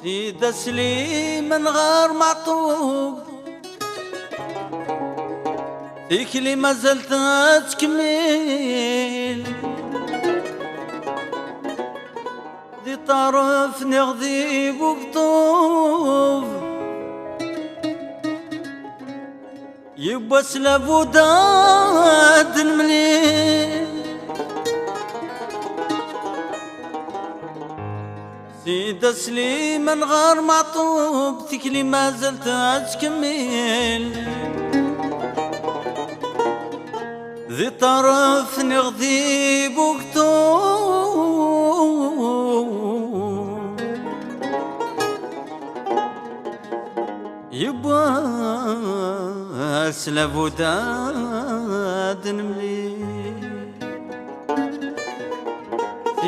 سيدة سليم من غير معطوب فيك اللي ما زلت تكمل دي طرف نغذي بقطوف يبا سلاب وداد المليل سيدة سليم من غير معطوب فيك اللي ما زلت تكمل ذي طرف نغذي بوقتو يبا سلاب وداد نملي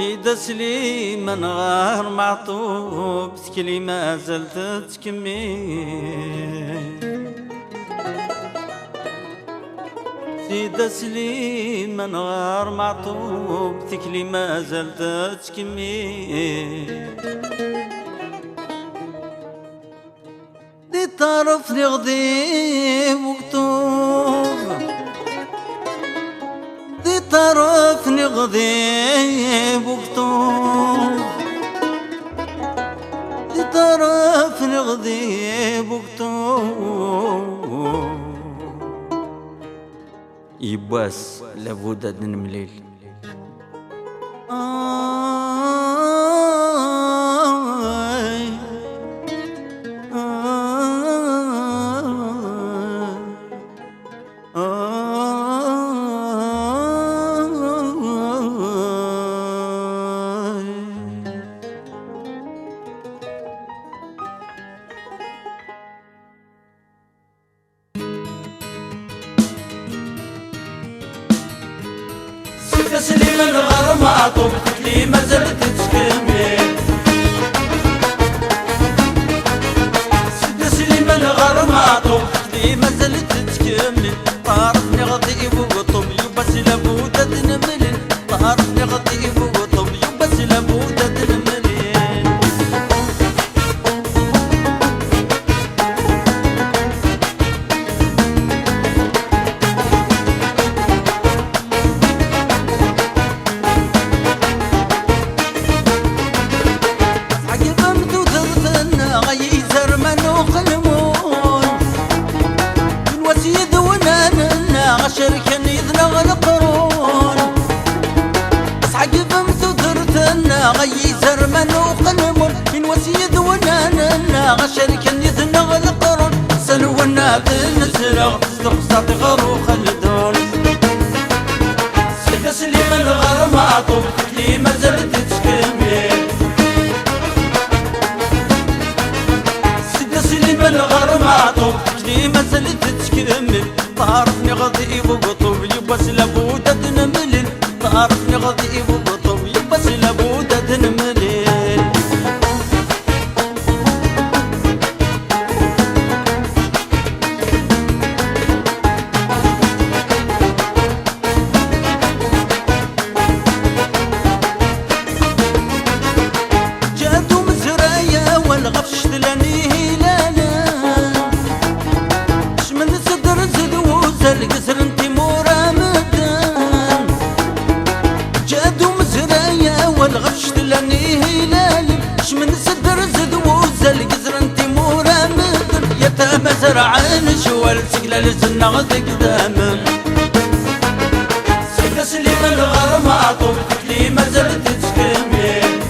سيدة سليم من غير معطوب تكلي ما زلت تكمل سيدة سليم من غير معطوب تكلي ما زلت تكمل دي طرف نغذي بوقتوب دي طرف نغذي بوقتوب دي طرف نغذي بوقتوب يباس لابد نمليل سيدة سليم من غير معطوب تكلي ما زلت تكمل سيدة سليم من غير معطوب تكلي ما زلت تكمل طارت نغطي بوطوب يبا سلاب وداد نملل طارت نغطي بوطوب يبا سلاب وداد نملل شركن يذنغ القرون اسحق فمت ودرتنا غي زرمن وقلمون من وسيد ونانا غشركن يذنغ القرون سلونا بالنسرغ استقصاد غرو خلدون سيدة سليم الغر معطوب لي ما زلت تكمل سيدة سليم الغر معطوب لي ما زلت تكمل طارت نغذي بقطوب يبا سلاب وداد نملل طارت نغذي بقطوب يبا سلاب وداد نملل جاتو مزرايا والغفش تلاني هلالا شمن صدر القصر انتي مورا مدان جادو مزرايا والغش تلاني هلالي شمن صدر زدوز القصر انتي مورا مدان يتامى زرعان شوال سقلال الزنغ قدام سيدة سليم الغر معطوب لي ما زلت تكمل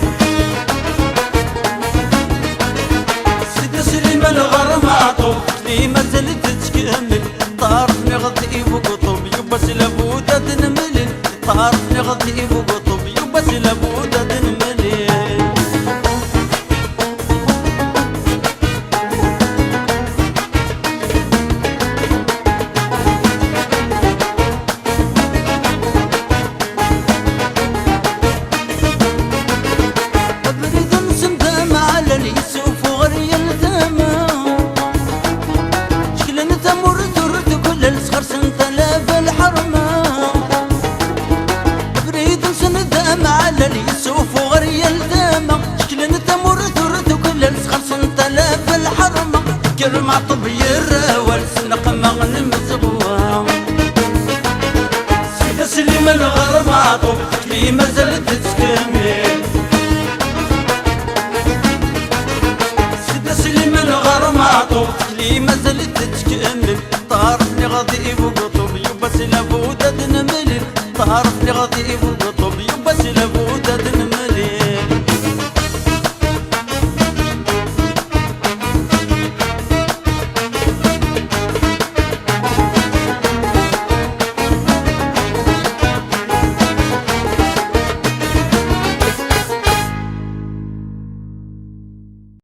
سيدة سليم الغر معطوب لي ما زلت تكمل طارت نغذي بقطوب يبا سلاب وداد نملل طارت نغذي بقطوب يبا سلاب وداد نملل بريد سمدام على اليسوف وغري الثمام شكلن تمر الصغر سنتلاف الحرمة بريد سنة طارفني غضيب وقطوب